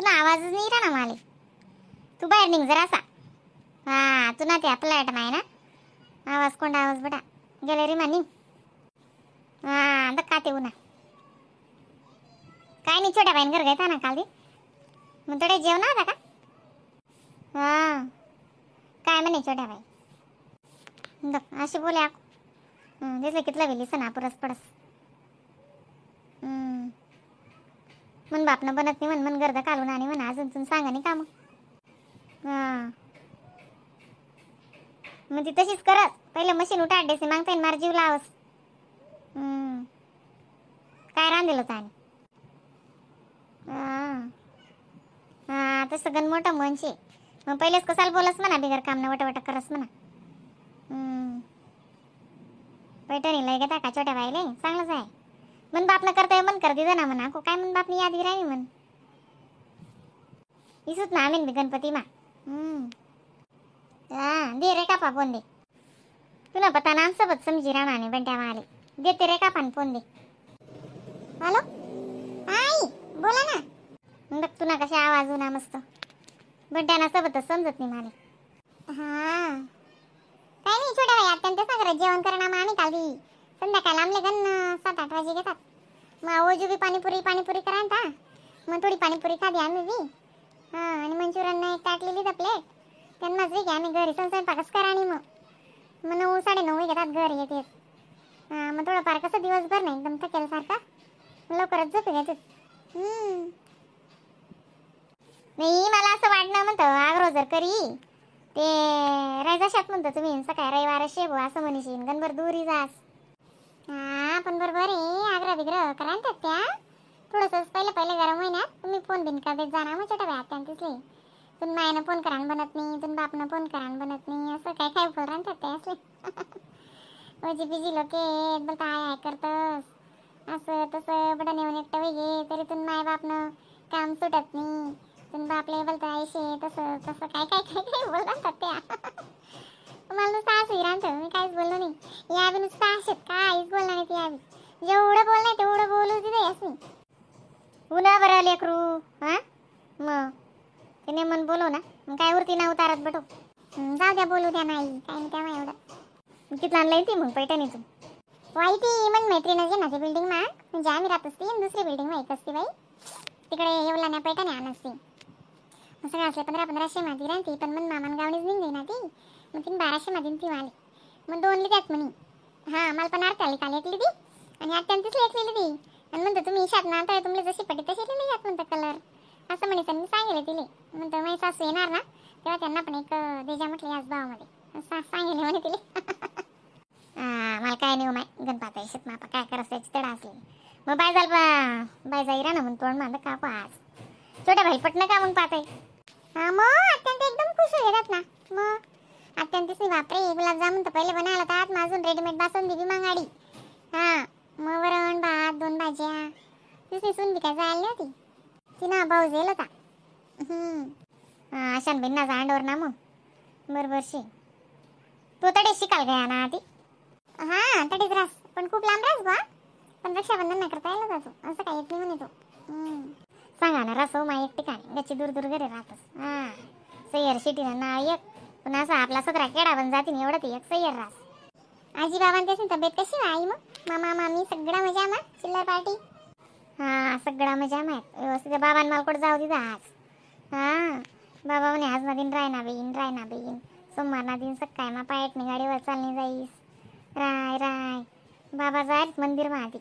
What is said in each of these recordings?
घरातून आवाजच नाही राहणार मला. तू बाहेर निघ जरा असा. हा तू ना ते फ्लॅट नाही ना, आवाज कोंडा आवाज बडा गॅलरी मानी. हा आता का ते उन्हा काय नाही, छोट्या बाईन घर घेता ना काल मग थोडे जेवण होता का? हा काय म्हणे छोट्या बाई अशी बोले दिसलं कितला वेली सना परस पडस. मन बापनं बनत नाही मन गर्द काढून आणि म्हणा अजून तुम्ही सांगा नाही का मग. हा मग ती तशीच करत, पहिले मशीन उठा डेसी मागता मार जीव लावस. काय रांधेल होता आणि हा तसं गण मोठं मनशे मग पहिलेच कसाल बोलस म्हणा बिगर काम न वटवट करस म्हणा. पैठणी लय घेता का छोट्या बाईले चांगलंच आहे. मन बाप न करता मन कर दिदा ना म्हणा काय मन बापनी याद राही मन इसुत ना आमीन गणपती मा. दे रे का फोन दे, तुला पता नाम सबत समजी रामाने बंट्या माले देते रे का फोन दे. हॅलो आई बोला ना. बघ तुला कशा आवाज ना मस्त बंट्याना सबतच समजत नाही माले. हा काय नाही छोट्या बाई अत्यंत सागर जेवण करणं मग आम्ही काल संध्याकाळ आमले गण 7-8 वाजे घेतात. मग ओजू बी पाणीपुरी करायला मग थोडी पाणीपुरी खाली आम्ही बी. आणि मंचुरियन एक टाकलेली तर प्लेट त्यांनाच बी आम्ही घरी स्वयंपाकच करा आणि मग 9-9:30 घेतात घरी येते. मग थोडंफार कसं दिवसभर नाही एकदम थकेलसारखं लवकरच झोपी घेतात. नाही मला असं वाटणं म्हणतं आग्रो जर करी ते रायजाशात म्हणतो तुम्ही सकाळी रविवार शेबू असं म्हणशीन गणभर दुरी जास. हा पण बरोबर आहे आग्रह बिग्रह करा त्या थोडंसं पहिले गरम महिन्यात तुम्ही फोन बिन का देत जाणार मग छोट्या बाय दिसले तुम मायनं फोन करायला बनत नाही तुम बापनं फोन करायला बनत नाही असं काय फोन राहतात ते असले ओजी बिजी लोक बघ काय करतस असं तसं बडा नेऊन एकटं वेगे तरी तुम माय बापनं काम सुटत नाही तुम बापले बोलता ऐशे तसं तसं काय बोलतात त्या. मला नुसतं असं राहतं मी काहीच बोललो नाही या बी नुसतं असेच काहीच बोलला नाही ती यावी जेवढं बोल नाही तेवढं बोलू तिथे असं उन्हा बरं लेकरू. हा मग तिने मन बोलव ना मग काय वरती ना उतारत बटो जाऊ द्या बोलू द्या नाही काय नाही त्या एवढं किती आणलं ती मग पैठणीतून वाईटी मन मैत्रीण जे ना ते बिल्डिंग मा म्हणजे आम्ही राहत असते दुसरी बिल्डिंग मा एक असते बाई तिकडे येवला ना पैठणी आण असते सगळं असले 1500 मध्ये राहते पण मन मामान गावणीच निघली ना ती मग तिने 1200 मध्ये ती वाली मग 2 लिहितात म्हणे. हा मला पण आरती काल एक लिहिली आणि अत्यंतच एक लिहिली आणि म्हणतो तुम्ही इशात ना आता तुमले जशी पटी तशी लिहिली जात म्हणतं कलर असं म्हणे मी सांगितलं तिले म्हणतं माझी सासू येणार ना तेव्हा त्यांना पण एक देजा म्हटलं याच भावामध्ये सांगितले म्हणे तिले. मला काय नाही माय गणपात शेत मापा काय करत त्याची तडा असले मग बाय जाईरा ना म्हणून तोंड मांड का पास छोट्या भाई पटणं का मग पाहताय. हा मग अत्यंत एकदम खुश होतात ना मग अत्यंत बापरे गुलाबजामुन तर पहिले बनायला तर माझून रेडीमेड बासुंदी बी मागाडी. हा मग वरण भात 2 भाज्या तिसरी सुन काय जायला होती तिनं भाऊ जेल होता. अशान भिन्ना अंडवर ना मग बरोबरशी तो तडे शिकाल गया ना ती. हा तडीच रास पण खूप लांब रास बा पण रक्षाबंधन नाही करता यायला जातो असं काही येत नाही म्हणे तो. सांगा ना रसो मा एक ठिकाणी त्याची दूर घरी राहतस. सय्यर सिटी ना एक पण असं आपला 17 केडा बन जातीन एवढं ते एक सय्यर रास. आजी बाबांची त्याची तब्येत कशी आई मग मामा मामी सगळं मजा मा चिल्लर पार्टी. हा सगळा मजा माहित व्यवस्थित बाबांना मला कुठं जाऊ दिदा आज. बाबा म्हणे आज ना दिन रायना बेईन सोमवार ना दिन सकाळी मा पायटनी गाडीवर चालणी जाईस राय बाबा जाय मंदिर मा आधी.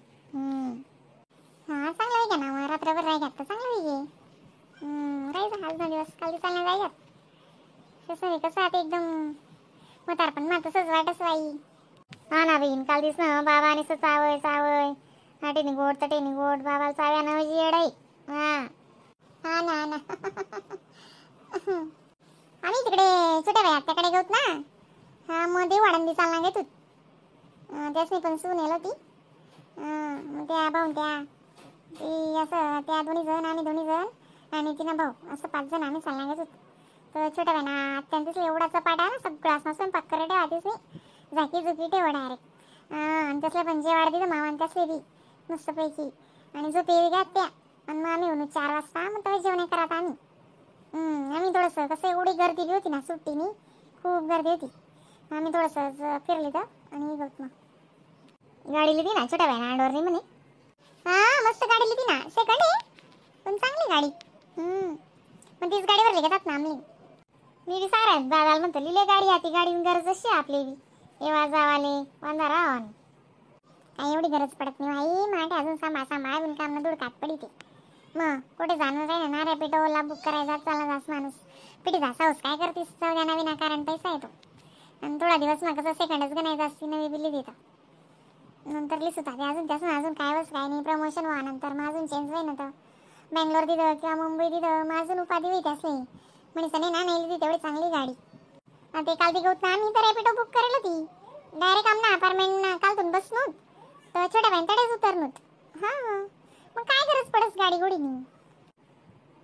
हा चांगलं आहे का ना मग रात्रभर राय घात तर चांगलं आहे राहायचं आज 2 दिवस काल चालण्या जायच्यात कसं कसं आता एकदम म्हातार पण मा तसंच वाटच बाई. हा ना बहीण काल दिस ना बाबा आणि चावय हाटेनी गोड तटेनी गोड बाबाला चाव्या ना म्हणजे येडाई. हा ना आम्ही तिकडे छोट्या बाई आत्याकडे गेलोत ना. हा मग देऊ आडंदी चालना घेत त्यासनी पण सून येल होती. मग त्या भाऊन त्या ती असं त्या 2 जण आम्ही 2 जण आणि तिनं भाऊ असं 5 जण आम्ही चालना घेत तर छोट्या बाईना अत्यंत एवढा चपाटा ना सगळा असं पाक करे ठेवातीच नाही झाकी झुकी ठेवा डायरेक्ट आणि तसल्या पण जेवाड दिलं मामान तसले बी मस्तपैकी आणि झोपे घात त्या आणि मग आम्ही येऊन 4 वाजता मग तेव्हा जेवण करत आम्ही. आम्ही थोडंसं कसं एवढी गर्दी बी होती ना सुट्टीनी, खूप गर्दी होती. आम्ही थोडंसं फिरली तर आणि निघत मग गाडी लिहिली ना छोट्या बाईना अंडवरनी म्हणे. हा मस्त गाडी लिहिली ना, सेकंड आहे पण चांगली गाडी. पण तीच गाडीवर घेतात ना आम्ही. मी बी सारा दादाला म्हणतो लिहिले गाडी आती गाडी गरज अशी आपली बी येवा जावाले वांदा राहून काही एवढी गरज पडत नाही भाई. माटे अजून सांभाळ विणकाम दूर काट पडी ते मग कुठे जाणं राही ना रे पेटोला बुक करायचा चालला जास माणूस पिठी जासाऊस काय करतीस सगळ्या नवीन कारण पैसा येतो आणि थोडा दिवस मग कसं सेकंडच गणायचं असती नवी बिल्ली देतात नंतर लिस्ट होता ते अजून त्यासून अजून काय वस काय नाही प्रमोशन व्हा नंतर मग अजून चेंज होई ना तर बँगलोर दिलं किंवा मुंबई दिलं मग अजून उपाधी होई त्यास नाही म्हणजे नाही ना नाही ती तेवढी चांगली गाडी. ते काल ती गौत आम्ही तर रॅपिडो बुक करेल होती डायरेक्ट आमना अपार्टमेंट कालतून बसनोत तर छोट्या बहीण तडेच उतरनोत. हां मग काय गरज पडस गाडी गोडीनी.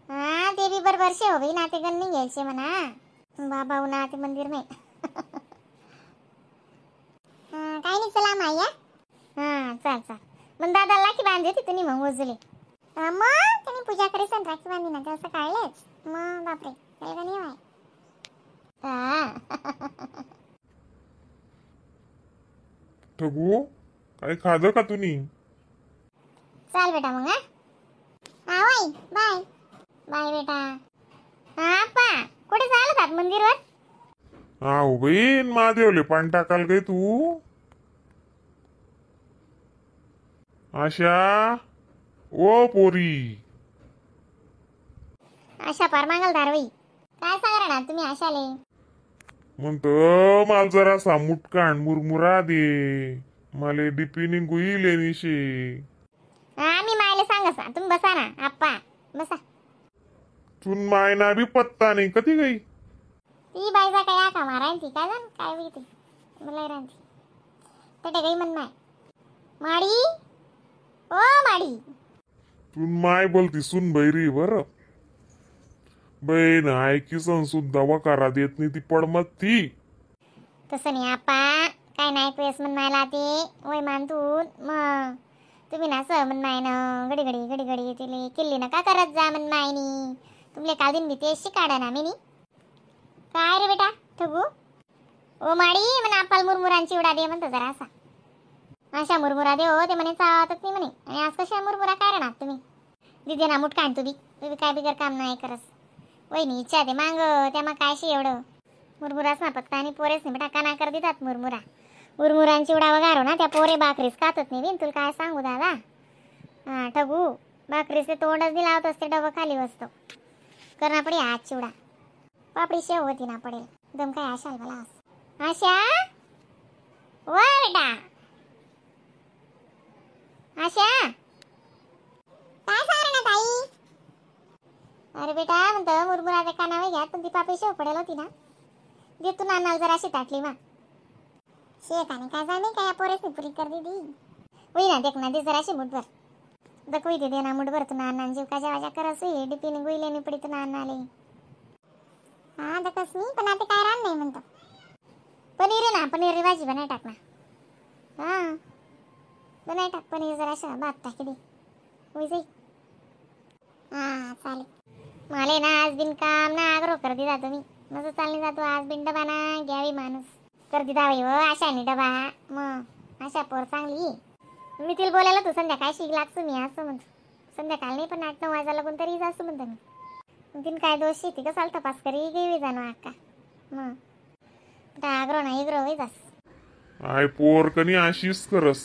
हां ते बी बरोबर शे हो बाई ना ते गण नाही घ्यायचे म्हणा बाबा उन्हा ते मंदिर नाही. काय नाही चला माया. हां चाल चाल मग दादा राखी बांधली होती तुम्ही मग वजुले मग तुम्ही पूजा करीस आणि राखी बांधी ना असं काढलेच मग बापरे त्याला का नाही वाय. ठगू काय खादं का तुम्ही? चाल बेटा मग हा वाई बाय बाय बेटा. हा पा कुठे चालत मंदिरवर? हा बहीण महादेवले पाणी टाकाल काय तू? आशा ओ पोरी आशा परमांगल दारवी काय सांगा ना तुम्ही आशाले म्हणतो मला जरा मुटकाण मुरमुरा दे मला डिपिनी गुईले निशे. आम्ही मायले सांगा तुम्ही बसा ना आप्पा बसा. तून मायना बी पत्ता नाही कधी गई ती बाईचा काय आका माराय ती काय जाण काय होई ती मला रांती तटे गई मन माय माडी ओ माडी. तून माय बोलती सुन बैरी बर बहीण ऐकीसन सुद्धा वकारा देत नाही ती पडमत ती. तसं नाही आप्पा काय नाही पेस मन मायला ते वय मानतून मग तुम्ही ना असं मन माय ना घडी घडी तिले किल्ली ना का करत जा मन मायनी तुमले काल दिन भीती शिकाडा ना मी काय रे बेटा ठगू ओ माडी म्हणे आप्पाल मुरमुरांची उडा दे म्हणतो जरा असा अशा मुरमुरा दे हो ते म्हणे चावतच नाही म्हणे आणि आज कशा मुरमुरा काय राहणार तुम्ही दिदे ना मुठ काढ तुम्ही काय बिगर काम नाही करस वहिनी इच्छा दे मांग त्या मग कायशी एवढं मुरमुराच ना फक्त आणि पोरेच नाही बेटा काना कर देतात मुरमुरांची उडा वगारो ना त्या पोरे बाकरीस खातच नाही बिन तुला काय सांगू दादा. हा ठगू बाकरीचे तोंडच दिला होत असते डबं खाली बसतो करणं पडे हात चिवडा पापडी शेव होती ना पडेल दम काय आशा मला आशा वा बेटा आशा काय सांग ना ताई. अरे बेटा म्हणतं मुरमुराच्या कानावर घ्या पण ती पापडी शेव पडेल होती ना दे तू नानाला जरा अशी ताटली मा शेकाने काय जाणे काय पोरेस पुरी कर दीदी वही ना देख ना दे जरा अशी मुठभर दखवी दे ना मुठभर तू नाना जीव काजा वाजा करस हुई डिपीने गुईले नि पडी तू नानाले. हा दकस मी पण आता काय रान नाही म्हणतो पनीर आहे ना पनीर भाजी बनाय टाक ना. हा बनाय टाक पनीर जरा अशा भात टाकी दे होई जाई. हा चालेल मला ना आज बिन काम ना आग्रह कर दिला तुम्ही माझं चालणे जातो आज बिन डबा ना घ्यावी माणूस कर दिदा बाई व आशाने डबा मग आशा पोर चांगली मी तिला बोलायला तू संध्याकाळी शिक लागतो मी असं म्हणतो संध्याकाळ नाही पण 8-9 वाजा लागून तरी जास्त म्हणतो मी तीन काय दोष शेती कसाल तपास करी गेवी जाणं अक्का मग आग्रह ना इग्रह होई जास आय पोर कनी आशीष करस